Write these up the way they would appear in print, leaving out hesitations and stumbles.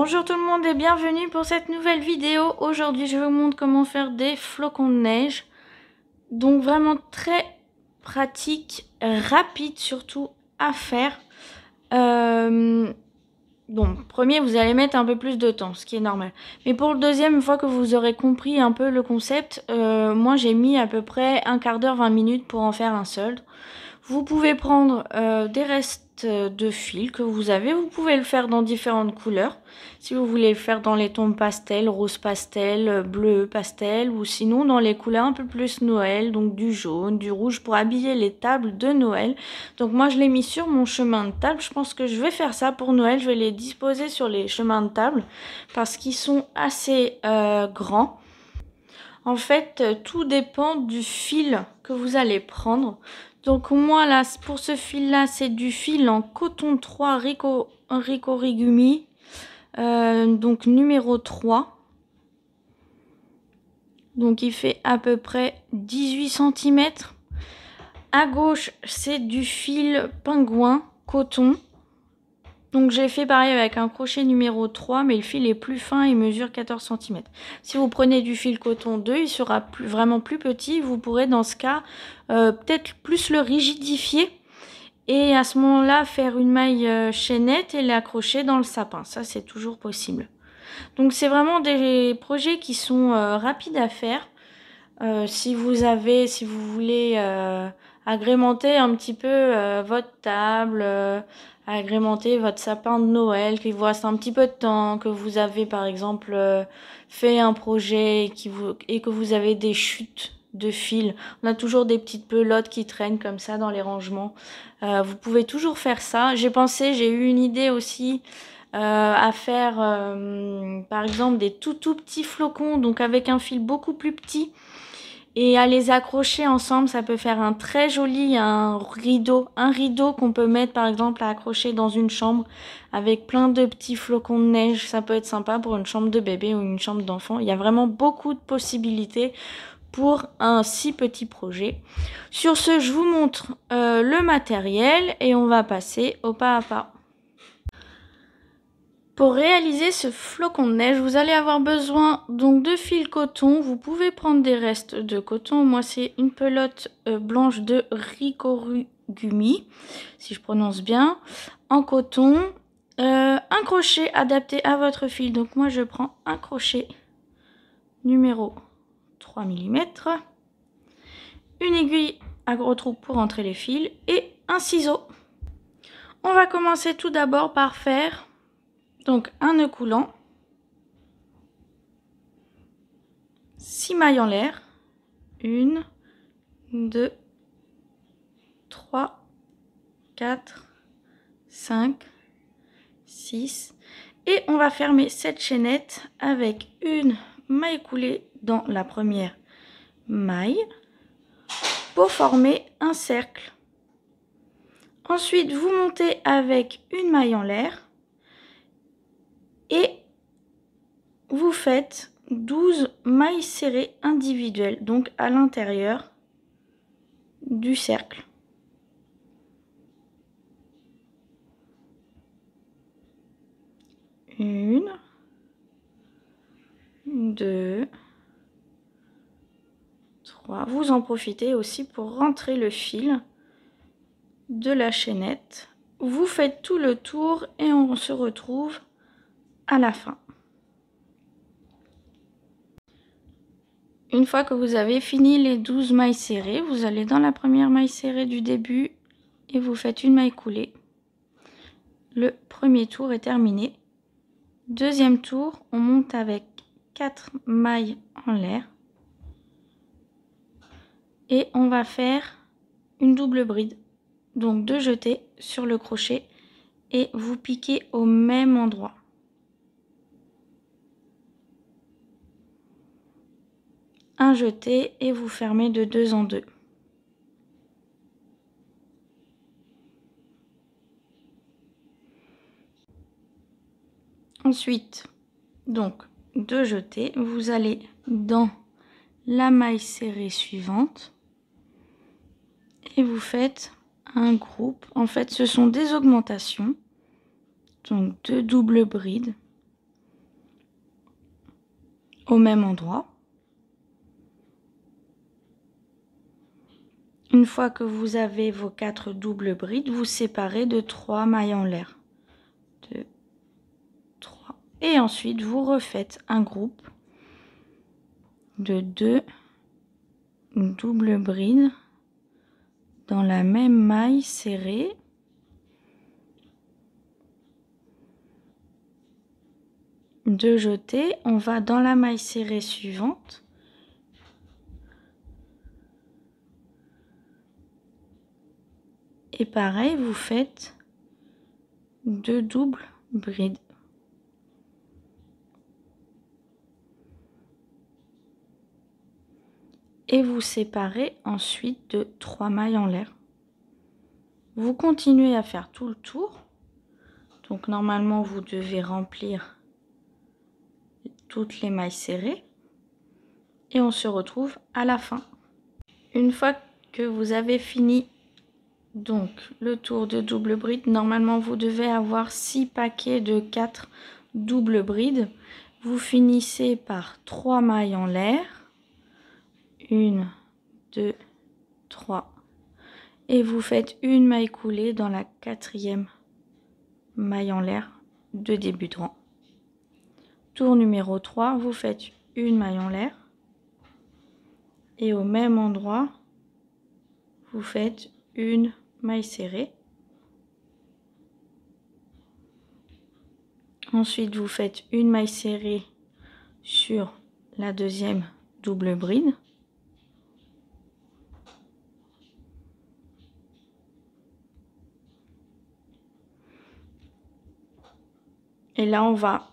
Bonjour tout le monde et bienvenue pour cette nouvelle vidéo. Aujourd'hui je vous montre comment faire des flocons de neige. Donc vraiment très pratique, rapide surtout à faire. Bon, premier vous allez mettre un peu plus de temps, ce qui est normal. Mais pour le deuxième, une fois que vous aurez compris un peu le concept, moi j'ai mis à peu près un quart d'heure, 20 minutes pour en faire un seul. Vous pouvez prendre des restes de fil que vous avez. Vous pouvez le faire dans différentes couleurs. Si vous voulez le faire dans les tons pastel, rose pastel, bleu pastel, ou sinon dans les couleurs un peu plus Noël, donc du jaune, du rouge pour habiller les tables de Noël. Donc moi je l'ai mis sur mon chemin de table. Je pense que je vais faire ça pour Noël. Je vais les disposer sur les chemins de table parce qu'ils sont assez grands. En fait, tout dépend du fil que vous allez prendre. Donc moi là, pour ce fil là, c'est du fil en coton 3 Ricorigumi, donc numéro 3. Donc il fait à peu près 18 cm. À gauche, c'est du fil pingouin coton. Donc j'ai fait pareil avec un crochet numéro 3, mais le fil est plus fin, il mesure 14 cm. Si vous prenez du fil coton 2, il sera vraiment plus petit. Vous pourrez dans ce cas peut-être plus le rigidifier. Et à ce moment-là, faire une maille chaînette et l'accrocher dans le sapin. Ça, c'est toujours possible. Donc c'est vraiment des projets qui sont rapides à faire. Si vous voulez agrémenter un petit peu votre table, agrémenter votre sapin de Noël, qu'il vous reste un petit peu de temps, que vous avez par exemple fait un projet et que vous avez des chutes de fil. On a toujours des petites pelotes qui traînent comme ça dans les rangements. Vous pouvez toujours faire ça. J'ai eu une idée aussi à faire par exemple des tout petits flocons, donc avec un fil beaucoup plus petit. Et à les accrocher ensemble, ça peut faire un très joli rideau qu'on peut mettre par exemple à accrocher dans une chambre avec plein de petits flocons de neige. Ça peut être sympa pour une chambre de bébé ou une chambre d'enfant. Il y a vraiment beaucoup de possibilités pour un si petit projet. Sur ce, je vous montre le matériel et on va passer au pas à pas. Pour réaliser ce flocon de neige, vous allez avoir besoin donc de fil coton. Vous pouvez prendre des restes de coton. Moi, c'est une pelote blanche de Ricorigumi, si je prononce bien, en coton. Un crochet adapté à votre fil. Donc moi, je prends un crochet numéro 3 mm, une aiguille à gros trou pour entrer les fils et un ciseau. On va commencer tout d'abord par faire donc un nœud coulant, 6 mailles en l'air, 1, 2, 3, 4, 5, 6, et on va fermer cette chaînette avec une maille coulée dans la première maille pour former un cercle. Ensuite, vous montez avec une maille en l'air et vous faites 12 mailles serrées individuelles, donc à l'intérieur du cercle. Une, 2, 3. Vous en profitez aussi pour rentrer le fil de la chaînette. Vous faites tout le tour et on se retrouve à la fin. Une fois que vous avez fini les 12 mailles serrées, vous allez dans la première maille serrée du début et vous faites une maille coulée. Le premier tour est terminé. Deuxième tour, on monte avec 4 mailles en l'air et on va faire une double bride. Donc 2 jetés sur le crochet et vous piquez au même endroit. Un jeté et vous fermez de 2 en 2. Ensuite, donc 2 jetés, vous allez dans la maille serrée suivante et vous faites un groupe. En fait, ce sont des augmentations, donc 2 doubles brides au même endroit. Une fois que vous avez vos 4 doubles brides, vous séparez de 3 mailles en l'air. 2, 3. Et ensuite, vous refaites un groupe de 2 doubles brides dans la même maille serrée. De jeter, on va dans la maille serrée suivante. Et pareil, vous faites 2 doubles brides. Et vous séparez ensuite de 3 mailles en l'air. Vous continuez à faire tout le tour. Donc normalement, vous devez remplir toutes les mailles serrées. Et on se retrouve à la fin. Une fois que vous avez fini donc le tour de double bride, normalement vous devez avoir 6 paquets de 4 doubles brides. Vous finissez par 3 mailles en l'air. 1, 2, 3. Et vous faites une maille coulée dans la 4e maille en l'air de début de rang. Tour numéro 3, vous faites une maille en l'air. Et au même endroit, vous faites une maille serrée. Ensuite, vous faites une maille serrée sur la 2e double bride. Et là, on va,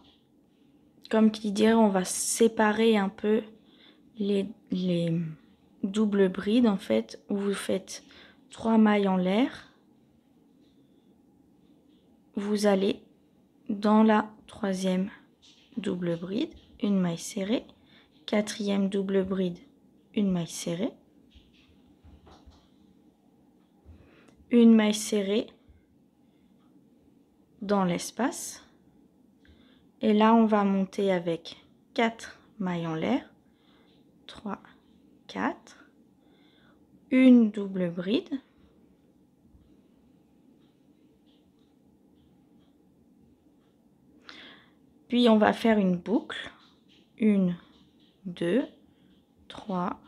comme qui dirait, on va séparer un peu les doubles brides. En fait, où vous faites 3 mailles en l'air. Vous allez dans la 3e double bride, une maille serrée, 4e double bride, une maille serrée, une maille serrée dans l'espace, et là on va monter avec 4 mailles en l'air, 3, 4, une double bride, puis on va faire une boucle, 1, 2, 3,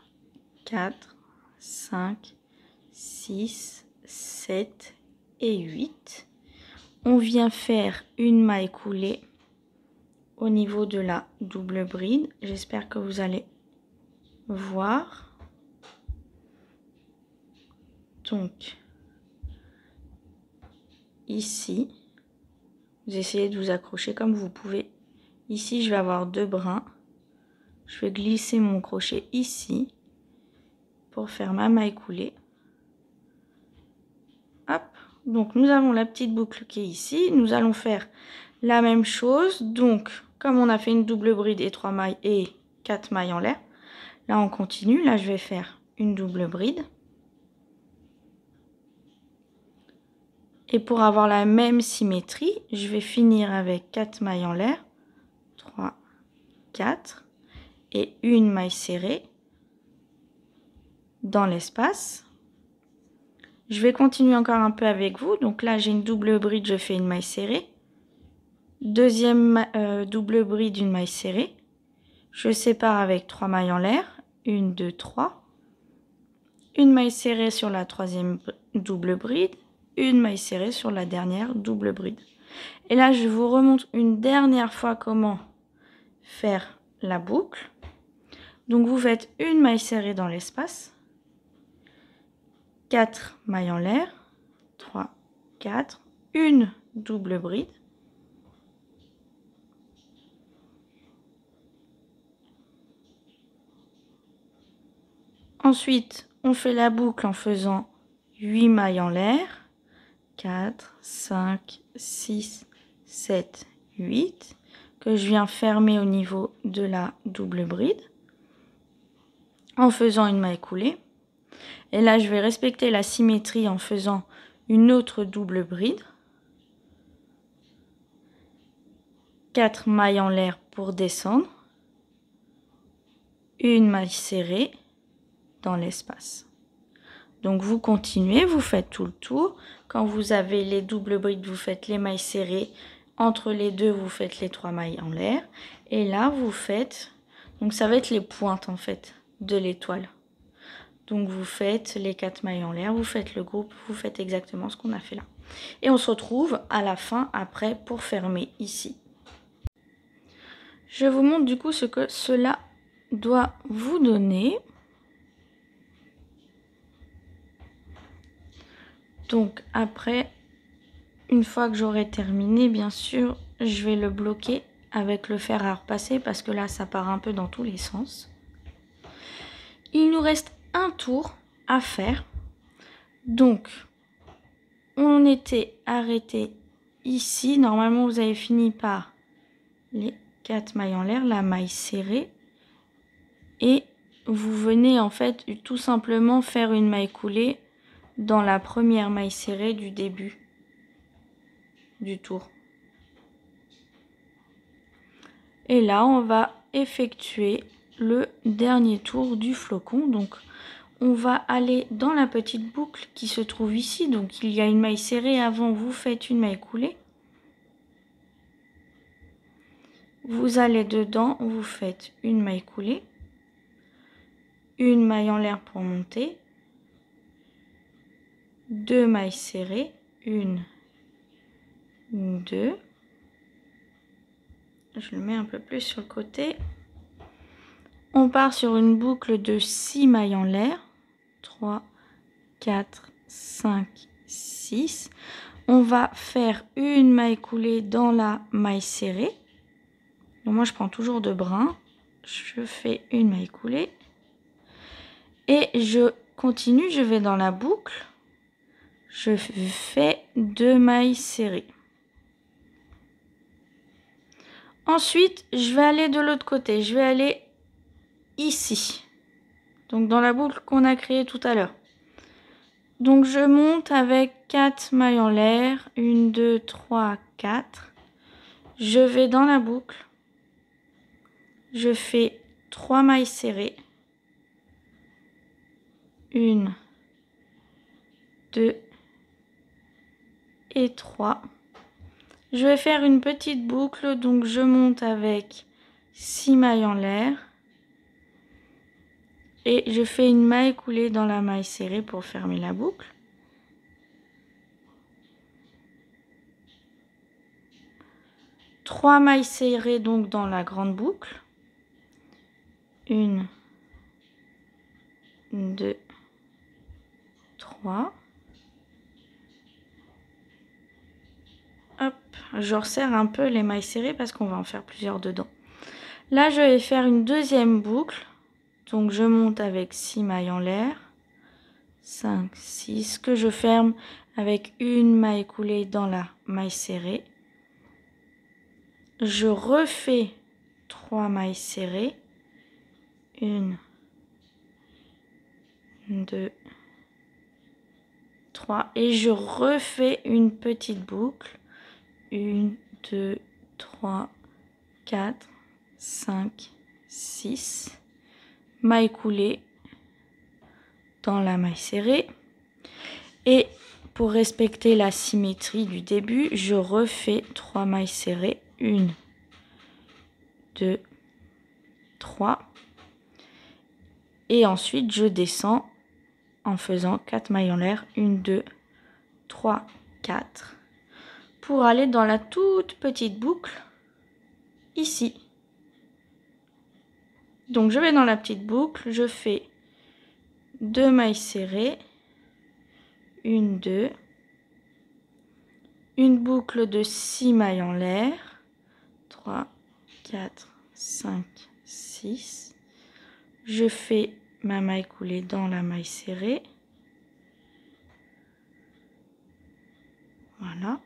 4, 5, 6, 7 et 8. On vient faire une maille coulée au niveau de la double bride. J'espère que vous allez voir. Donc, ici, vous essayez de vous accrocher comme vous pouvez. Ici, je vais avoir 2 brins. Je vais glisser mon crochet ici pour faire ma maille coulée. Hop, donc nous avons la petite boucle qui est ici. Nous allons faire la même chose. Donc, comme on a fait une double bride et 3 mailles et 4 mailles en l'air, là on continue. Là, je vais faire une double bride. Et pour avoir la même symétrie, je vais finir avec 4 mailles en l'air. 3, 4 et une maille serrée dans l'espace. Je vais continuer encore un peu avec vous. Donc là, j'ai une double bride, je fais une maille serrée. Deuxième double bride, une maille serrée. Je sépare avec 3 mailles en l'air. 1, 2, 3. Une maille serrée sur la 3e double bride. Une maille serrée sur la dernière double bride. Et là, je vous remontre une dernière fois comment faire la boucle. Donc, vous faites une maille serrée dans l'espace. 4 mailles en l'air. 3, 4. Une double bride. Ensuite, on fait la boucle en faisant 8 mailles en l'air. 4, 5, 6, 7, 8, que je viens fermer au niveau de la double bride en faisant une maille coulée. Et là, je vais respecter la symétrie en faisant une autre double bride. 4 mailles en l'air pour descendre. une maille serrée dans l'espace. Donc vous continuez, vous faites tout le tour. Quand vous avez les doubles brides, vous faites les mailles serrées. Entre les deux, vous faites les 3 mailles en l'air. Et là, vous faites... Donc ça va être les pointes en fait de l'étoile. Donc vous faites les 4 mailles en l'air, vous faites le groupe, vous faites exactement ce qu'on a fait là. Et on se retrouve à la fin après pour fermer ici. Je vous montre du coup ce que cela doit vous donner. Donc après, une fois que j'aurai terminé, bien sûr, je vais le bloquer avec le fer à repasser parce que là, ça part un peu dans tous les sens. Il nous reste un tour à faire. Donc, on était arrêté ici. Normalement, vous avez fini par les 4 mailles en l'air, la maille serrée. Et vous venez en fait tout simplement faire une maille coulée dans la première maille serrée du début du tour. Et là, on va effectuer le dernier tour du flocon. Donc, on va aller dans la petite boucle qui se trouve ici. Donc, il y a une maille serrée avant, vous faites une maille coulée. Vous allez dedans, vous faites une maille coulée, une maille en l'air pour monter, 2 mailles serrées, 1, 2. Je le mets un peu plus sur le côté. On part sur une boucle de 6 mailles en l'air. 3, 4, 5, 6. On va faire une maille coulée dans la maille serrée. Donc moi, je prends toujours 2 brins. Je fais une maille coulée. Et je continue, je vais dans la boucle. Je fais 2 mailles serrées. Ensuite, je vais aller de l'autre côté. Je vais aller ici. Donc dans la boucle qu'on a créée tout à l'heure. Donc je monte avec 4 mailles en l'air. 1, 2, 3, 4. Je vais dans la boucle. Je fais 3 mailles serrées. 1, 2 et 3. Je vais faire une petite boucle, donc je monte avec 6 mailles en l'air. Et je fais une maille coulée dans la maille serrée pour fermer la boucle. Trois mailles serrées donc dans la grande boucle. 1, 2, 3. Hop, je resserre un peu les mailles serrées parce qu'on va en faire plusieurs dedans. Là, je vais faire une deuxième boucle. Donc, je monte avec 6 mailles en l'air. 5, 6, que je ferme avec une maille coulée dans la maille serrée. Je refais 3 mailles serrées. 1, 2, 3. Et je refais une petite boucle. 1, 2, 3, 4, 5, 6. Maille coulée dans la maille serrée. Et pour respecter la symétrie du début, je refais 3 mailles serrées. 1, 2, 3. Et ensuite, je descends en faisant 4 mailles en l'air. 1, 2, 3, 4. Pour aller dans la toute petite boucle ici. Donc je vais dans la petite boucle, je fais 2 mailles serrées, 1, 2, une boucle de 6 mailles en l'air, 3, 4, 5, 6. Je fais ma maille coulée dans la maille serrée. Voilà.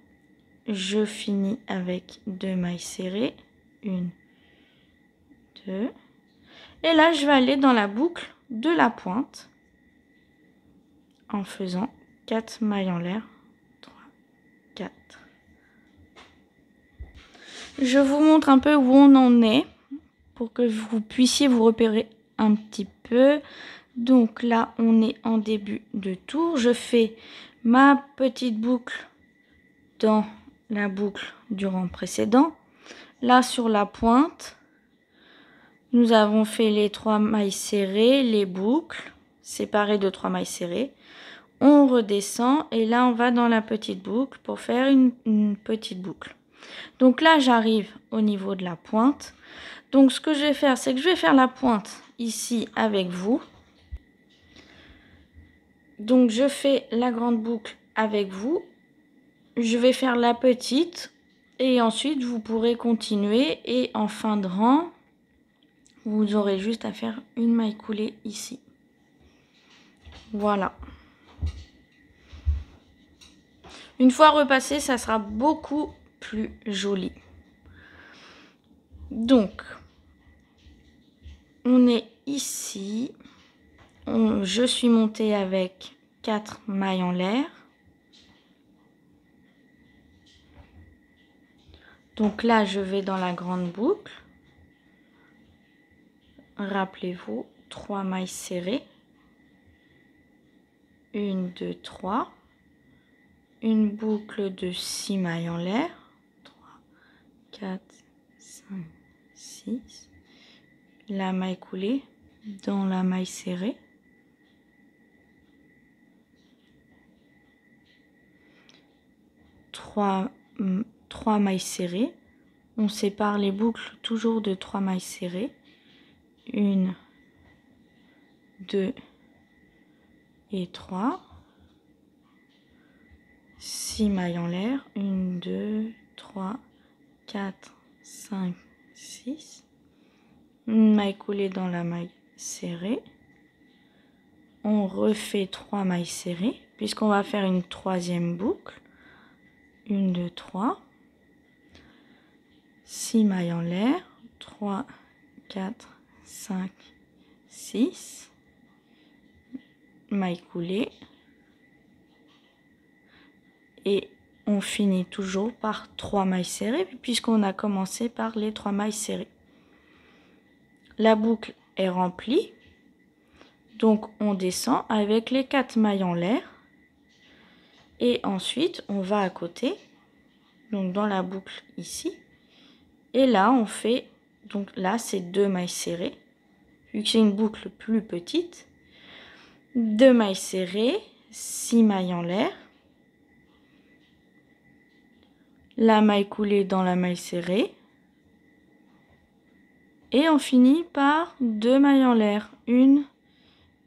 Je finis avec 2 mailles serrées. 1, 2. Et là, je vais aller dans la boucle de la pointe en faisant 4 mailles en l'air. 3, 4. Je vous montre un peu où on en est pour que vous puissiez vous repérer un petit peu. Donc là, on est en début de tour. Je fais ma petite boucle dans la boucle du rang précédent. Là, sur la pointe, nous avons fait les 3 mailles serrées, les boucles, séparées de 3 mailles serrées. On redescend et là, on va dans la petite boucle pour faire une petite boucle. Donc là, j'arrive au niveau de la pointe. Donc, ce que je vais faire, c'est que je vais faire la pointe ici avec vous. Donc, je fais la grande boucle avec vous. Je vais faire la petite et ensuite, vous pourrez continuer. Et en fin de rang, vous aurez juste à faire une maille coulée ici. Voilà. Une fois repassé, ça sera beaucoup plus joli. Donc, on est ici. Je suis montée avec 4 mailles en l'air. Donc là, je vais dans la grande boucle. Rappelez-vous, 3 mailles serrées. 1, 2, 3. Une boucle de 6 mailles en l'air. 3, 4, 5, 6. La maille coulée dans la maille serrée. 3 mailles serrées. On sépare les boucles toujours de 3 mailles serrées. 1, 2 et 3. 6 mailles en l'air. 1, 2, 3, 4, 5, 6. Une maille coulée dans la maille serrée. On refait 3 mailles serrées puisqu'on va faire une troisième boucle. 1, 2, 3. 6 mailles en l'air. 3, 4, 5, 6. Maille coulée. Et on finit toujours par 3 mailles serrées puisqu'on a commencé par les 3 mailles serrées. La boucle est remplie. Donc on descend avec les 4 mailles en l'air. Et ensuite on va à côté. Donc dans la boucle ici. Et là on fait, donc là c'est 2 mailles serrées. Vu que c'est une boucle plus petite. 2 mailles serrées, 6 mailles en l'air. La maille coulée dans la maille serrée. Et on finit par 2 mailles en l'air. 1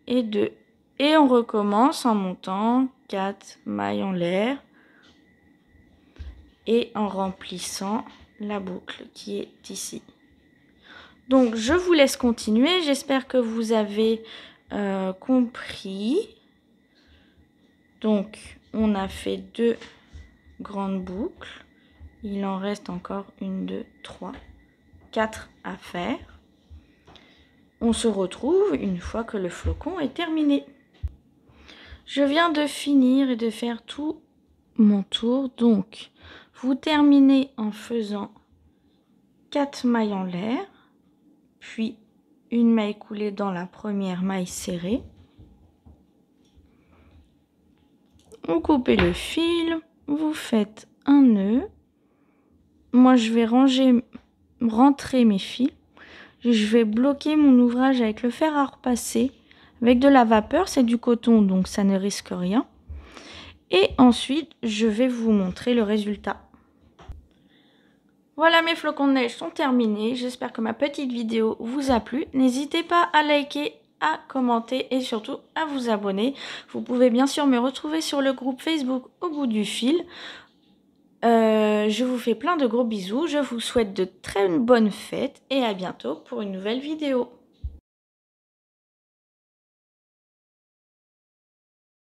et 2. Et on recommence en montant 4 mailles en l'air. Et en remplissant la boucle qui est ici. Donc je vous laisse continuer. J'espère que vous avez compris. Donc on a fait 2 grandes boucles. Il en reste encore 1, 2, 3, 4 à faire. On se retrouve une fois que le flocon est terminé. Je viens de finir et de faire tout mon tour. Donc, vous terminez en faisant 4 mailles en l'air, puis une maille coulée dans la première maille serrée. Vous coupez le fil, vous faites un nœud. Moi, je vais rentrer mes fils. Je vais bloquer mon ouvrage avec le fer à repasser. Avec de la vapeur, c'est du coton, donc ça ne risque rien. Et ensuite, je vais vous montrer le résultat. Voilà, mes flocons de neige sont terminés. J'espère que ma petite vidéo vous a plu. N'hésitez pas à liker, à commenter et surtout à vous abonner. Vous pouvez bien sûr me retrouver sur le groupe Facebook Au bout du fil. Je vous fais plein de gros bisous. Je vous souhaite de très bonnes fêtes et à bientôt pour une nouvelle vidéo.